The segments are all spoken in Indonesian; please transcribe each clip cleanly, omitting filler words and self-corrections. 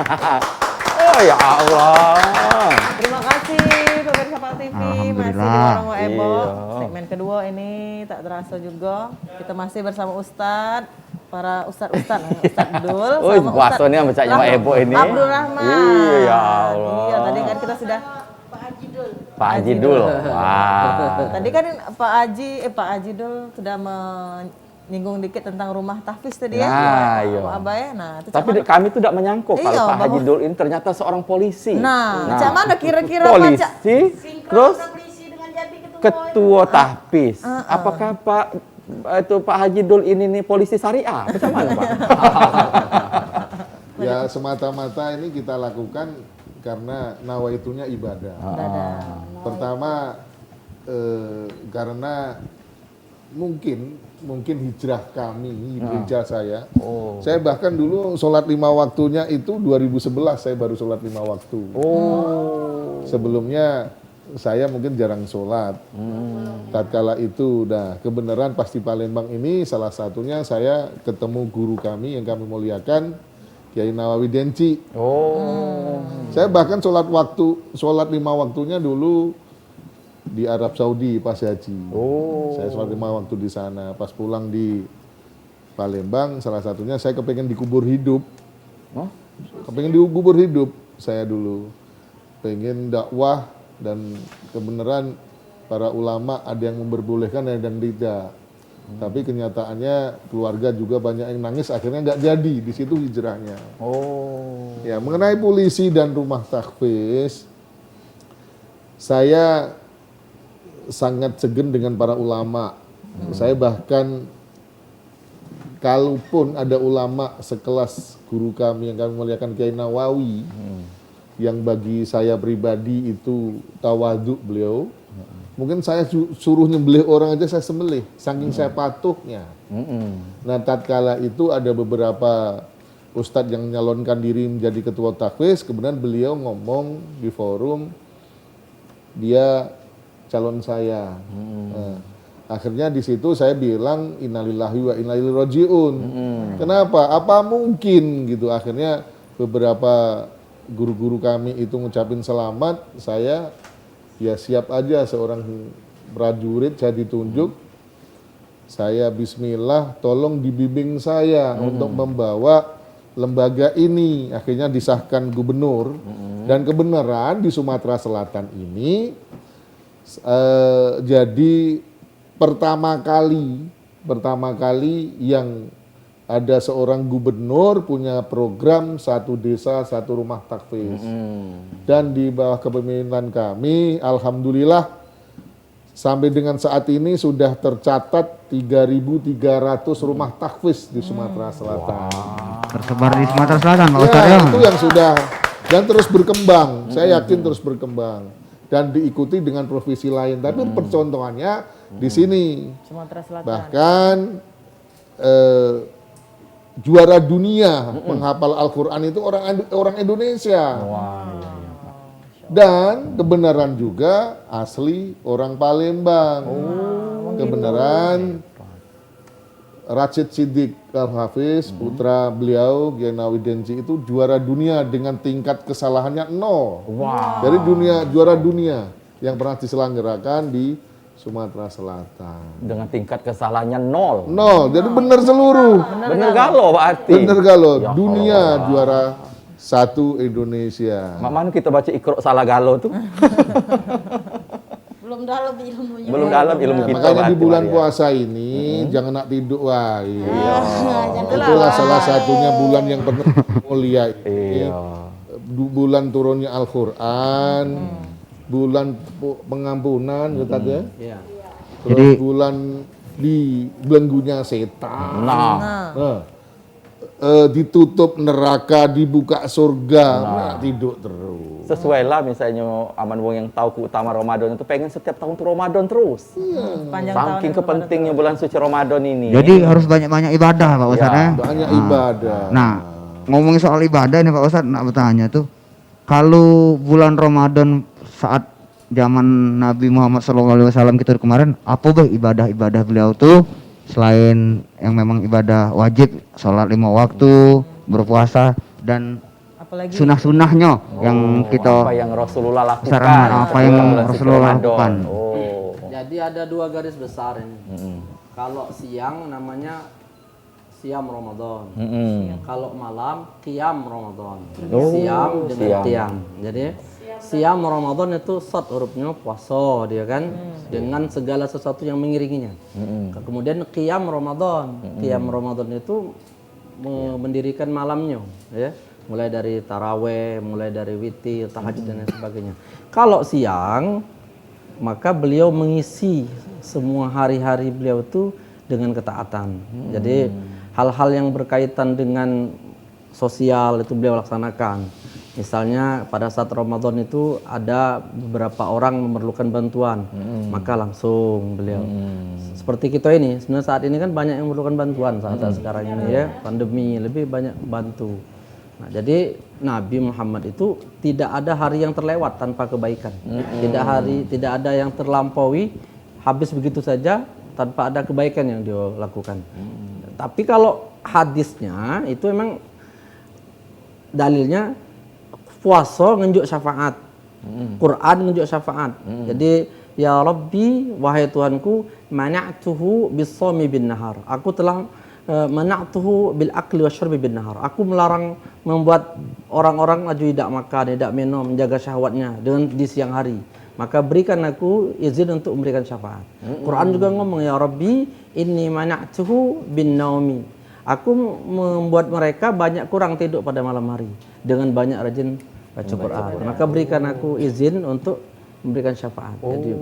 Oh ya Allah. Terima kasih pemirsa Pak TV, masih di Warung Ebo. Segmen kedua ini tak terasa juga kita masih bersama Ustadz, para Ustadz Dul sama Ustadz ini baca nyawa Ebo ini. Abdul Rahman. Iya ya Allah. Iya, tadi kan kita sudah Pak Haji Dul. Wah. Tadi kan Pak Haji Dul sudah menyinggung dikit tentang rumah tahfiz tadi ya. Nah, iya. Abai. Nah, itu Tapi kami tuh tidak menyangkut kalau Iya, Pak Haji Dul ini ternyata seorang polisi. Nah, cak mana kira-kira polisi, terus ketua tahfiz. Apakah Pak Haji Dul ini nih polisi syariah? Macam mana, Pak? Ya semata-mata ini kita lakukan karena nawaitunya ibadah. Pertama karena mungkin hijrah kami, hijrah saya. Saya bahkan dulu sholat 5 waktunya itu 2011 saya baru sholat 5 waktu. Sebelumnya saya mungkin jarang sholat. Tatkala itu udah kebenaran pas di Palembang ini salah satunya saya ketemu guru kami yang kami muliakan, Kiai Nawawi Denci. Saya bahkan sholat 5 waktunya dulu di Arab Saudi pas haji. Saya sholat 5 waktu di sana. Pas pulang di Palembang, salah satunya saya kepengen dikubur hidup. Kepengen dikubur hidup saya dulu. Pengen dakwah dan kebenaran para ulama ada yang memperbolehkan ada yang tidak. Tapi kenyataannya keluarga juga banyak yang nangis, akhirnya nggak jadi. Di situ hijrahnya. Ya, mengenai polisi dan rumah tahfiz, saya sangat segen dengan para ulama. Saya bahkan kalaupun ada ulama sekelas guru kami yang kami muliakan Kiai Nawawi, yang bagi saya pribadi itu tawadhu beliau, mungkin saya suruh nyembelih orang aja saya sembelih, saking saya patuhnya. Nah, tatkala itu ada beberapa ustadz yang menyalonkan diri menjadi ketua tahfiz, kemudian beliau ngomong di forum, dia calon saya. Akhirnya di situ saya bilang innalillahi wa inna ilaihi rajiun. Kenapa? Apa mungkin gitu? Akhirnya beberapa guru-guru kami itu ngucapin selamat, saya ya siap aja seorang prajurit saya ditunjuk. Saya bismillah, tolong dibimbing saya untuk membawa lembaga ini. Akhirnya disahkan gubernur dan kebenaran di Sumatera Selatan ini jadi pertama kali yang ada seorang gubernur punya program satu desa satu rumah tahfiz. Dan di bawah kepemimpinan kami, alhamdulillah sampai dengan saat ini sudah tercatat 3.300 rumah tahfiz di Sumatera Selatan. Tersebar di Sumatera Selatan, Pak Ustadz. Ya, itu yang sudah dan terus berkembang. Saya yakin terus berkembang. Dan diikuti dengan provinsi lain. Tapi percontohannya di sini. Sumatera Selatan. Bahkan juara dunia menghafal Al-Quran itu orang Indonesia. Dan kebenaran juga asli orang Palembang. Kebenaran Rachid Siddiq Al-Hafiz, putra beliau Kiai Nawawi Denci itu juara dunia dengan tingkat kesalahannya 0. Dari juara dunia yang pernah diselenggarakan di Sumatera Selatan. Dengan tingkat kesalahannya 0. Jadi benar seluruh. Bener galo Pak Ati. Bener galo, dunia juara 1 Indonesia. Mana kita baca Iqra salah galo tuh? Belum dalam ilmunya. Belum dalam ilmu kita. Makanya di bulan puasa ini jangan nak tidur. Wah, itulah salah satunya bulan yang penuh mulia ini. Bulan turunnya Al-Quran, bulan pengampunan, ya. Terus jadi, bulan dibelenggunya setan. Ditutup neraka, dibuka surga, tidur terus. Sesuai lah misalnya aman wong yang tahu keutamaan Ramadan itu pengen setiap tahun tuh Ramadan terus. Saking kepentingnya bulan suci Ramadan ini. Jadi harus banyak-banyak ibadah Pak Ustadz ya. Banyak ibadah. Nah, ngomongin soal ibadah ini Pak Ustadz, nak bertanya tuh, kalau bulan Ramadan saat zaman Nabi Muhammad SAW gitu kemarin, apa ibadah-ibadah beliau tuh selain yang memang ibadah wajib, sholat 5 waktu, berpuasa, dan Apalagi sunah-sunahnya yang Oh, kita apa yang Rasulullah lakukan? sarankan, apa yang dalam bulan suci Rasulullah Ramadan. lakukan. Oh. Jadi ada 2 garis besar ini. Mm-mm. Kalau siang namanya siam Ramadan. Mm-mm. Kalau malam qiyam Ramadan. Oh, Siam dengan siam. qiyam. Jadi siam Ramadan itu short hurufnya puasa dia kan dengan segala sesuatu yang mengiringinya. Kemudian qiyam Ramadan. Qiyam Ramadan itu mendirikan malamnya ya. Mulai dari taraweh, mulai dari witir, tahajud dan lain sebagainya. Kalau siang maka beliau mengisi semua hari-hari beliau itu dengan ketaatan. Jadi hal-hal yang berkaitan dengan sosial itu beliau laksanakan. Misalnya pada saat Ramadan itu ada beberapa orang memerlukan bantuan, maka langsung beliau. Seperti kita ini, sebenarnya saat ini kan banyak yang memerlukan bantuan saat sekarang ini ya, pandemi lebih banyak bantu. Nah, jadi Nabi Muhammad itu tidak ada hari yang terlewat tanpa kebaikan. Tidak ada yang terlampaui habis begitu saja tanpa ada kebaikan yang dia lakukan. Tapi kalau hadisnya itu memang dalilnya puasa ngenjuk syafaat. Quran ngenjuk syafaat. Jadi ya Rabbi wahai Tuhanku mana'tuhu bis-shaumi bin nahar. Aku telah mana'tuhu bil akli wasyurbi bin nahar. Aku melarang membuat orang-orang laju tidak makan, tidak minum, menjaga syahwatnya dengan di siang hari. Maka berikan aku izin untuk memberikan syafaat. Quran juga ngomong ya Rabbi inni mana'tuhu bin naumi. Aku membuat mereka banyak kurang tidur pada malam hari dengan banyak rajin baca Quran. Maka berikan aku izin untuk memberikan syafaat. Jadi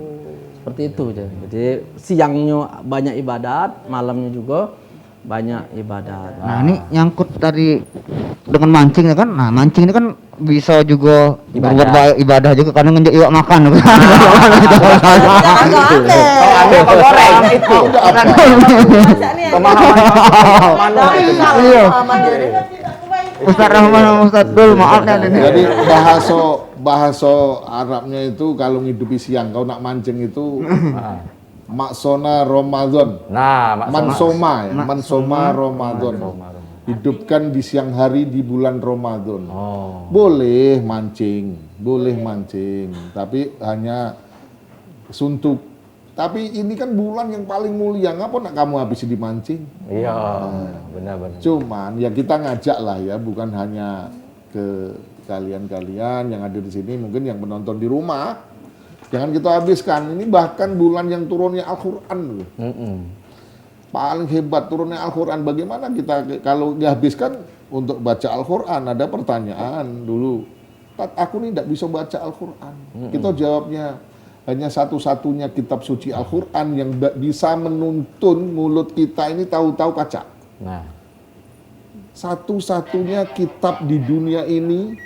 seperti itu aja. Jadi siangnya banyak ibadat, malamnya juga banyak ibadat. Nah, ini nyangkut tadi dengan mancing ya kan. Nah, mancing ini kan bisa juga berbuat baik ibadah juga karena ngejek iwak makan. agak aneh. Ada apa goreng itu? Masa nih Pemahaman Iya. jadi Ustaz Rahman sama Ustaz Dul, maaf ya ini. Jadi bahasa Arabnya itu kalau ngidupi siang, kau nak mancing itu maksona Ramadan. Nah, Mansoma ya, mansoma Ramadan. Hidupkan di siang hari di bulan Ramadan. Oh. Boleh mancing, tapi hanya suntuk. Tapi ini kan bulan yang paling mulia, ngapa nak kamu habis dimancing? Iya, benar-benar. Cuman ya kita ngajak lah ya, bukan hanya ke kalian-kalian yang ada di sini, mungkin yang menonton di rumah. Jangan kita habiskan. Ini bahkan bulan yang turunnya Al-Quran loh. Paling hebat turunnya Al-Quran. Bagaimana kita kalau dihabiskan untuk baca Al-Quran? Ada pertanyaan dulu. Aku ini tidak bisa baca Al-Quran. Kita jawabnya hanya satu-satunya kitab suci Al-Quran yang bisa menuntun mulut kita ini tahu-tahu kaca. Nah, Satu-satunya kitab di dunia ini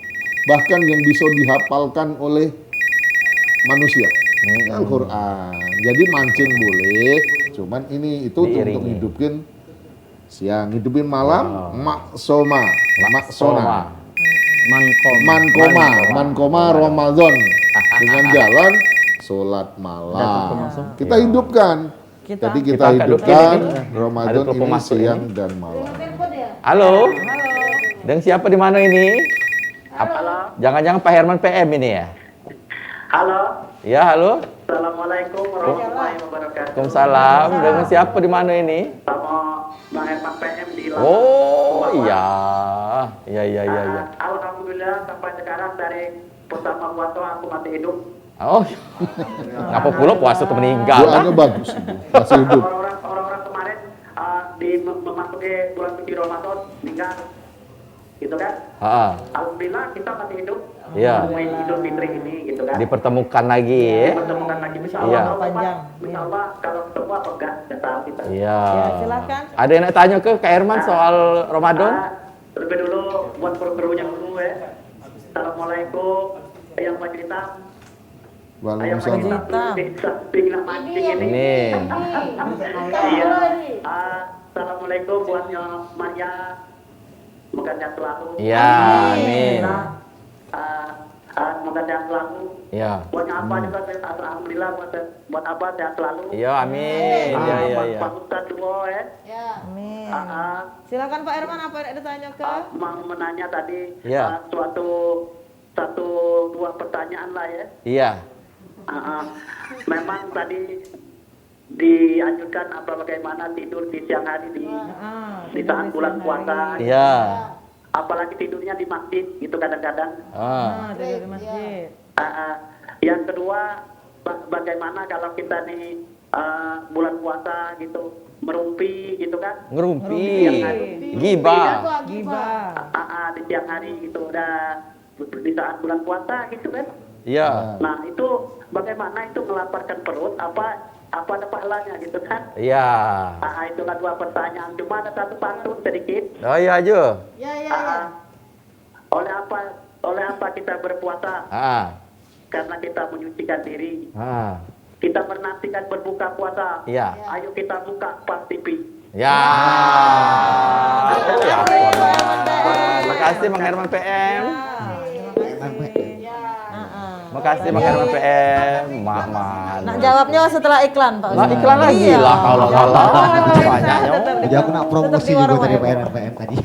bahkan yang bisa dihafalkan oleh manusia. Al-Quran. Jadi mancing boleh, cuman ini itu untuk Diiringi. hidupin siang, hidupin malam, maksoma, maksona, mankoma Ramadan dengan jalan sholat malam. Kita hidupkan. Jadi kita Kita hidupkan ini. Ramadan Ada telepon ini masuk siang ini. dan malam. halo. Dan siapa di mana ini? Halo. Jangan-jangan Pak Herman PM ini ya? Halo. Ya, halo. Assalamualaikum warahmatullahi wabarakatuh. Waalaikumsalam. Dengan siapa di mana ini? Sama Bang Herman PM di Lampung. Oh, iya. Iya. Alhamdulillah sampai sekarang dari pertama puasa aku masih hidup. Oh, ngapa pula puasa tuh meninggal? Doanya bagus itu, masih hidup. Orang-orang kemarin di memasuki bulan suci Ramadan meninggal. Gitu kan? Alhamdulillah kita masih hidup. Iya. Memenuhi Idul Fitri ini gitu kan. Dipertemukan lagi ya? Pertemukan lagi insya Iya. Allah. Panjang. Insya Allah kalau ketemu apa enggak nggak tahu kita. Iya. Ya, silakan. Ada yang nak tanya ke Kak Herman soal Ramadan? Lebih dulu buat kru-krunya dulu ya. Assalamualaikum. Yang cerita. Ayam Waalaikumsalam. cerita. Pingin mancing ini. Ini. Iya. Assalamualaikum buat yang Maria. Semoga sehat selalu. Iya, amin. Kita, semoga sehat selalu. Iya. Buatnya apa juga, alhamdulillah buat apa sehat selalu. Iya, amin. Iya, iya, iya. Pak Ustadz Duo ya. Amin. Ah, Silakan Pak Herman, apa yang ditanya ke? mau menanya tadi Ya. satu dua pertanyaan lah ya. Iya. Memang tadi dianjurkan bagaimana tidur di siang hari di saat bulan puasa. Iya. Apalagi tidurnya di masjid gitu kadang-kadang. Tidur di masjid. Yang kedua, bagaimana kalau kita nih bulan puasa gitu merumpi gitu kan? Ngerumpi. Gibah. Gibah. Gibah. Di siang hari gitu udah di saat bulan puasa gitu kan? Iya. Nah itu bagaimana itu melaparkan perut apa ada pahalanya gitu kan? Iya. Itulah dua pertanyaan. Cuma ada satu pantun sedikit. Oh iya aja. Oleh apa kita berpuasa? Karena kita menyucikan diri. Kita menantikan berbuka puasa. Iya. Ayo kita buka Pas TV. Ya. Makasih Bang Herman PM. Makasih Bang Herman PM. Mahman. Nak jawabnya setelah iklan, Pak. Nah, iklan lagi lah kalau banyaknya. Jadi aku nak promosi juga dari PRPM tadi.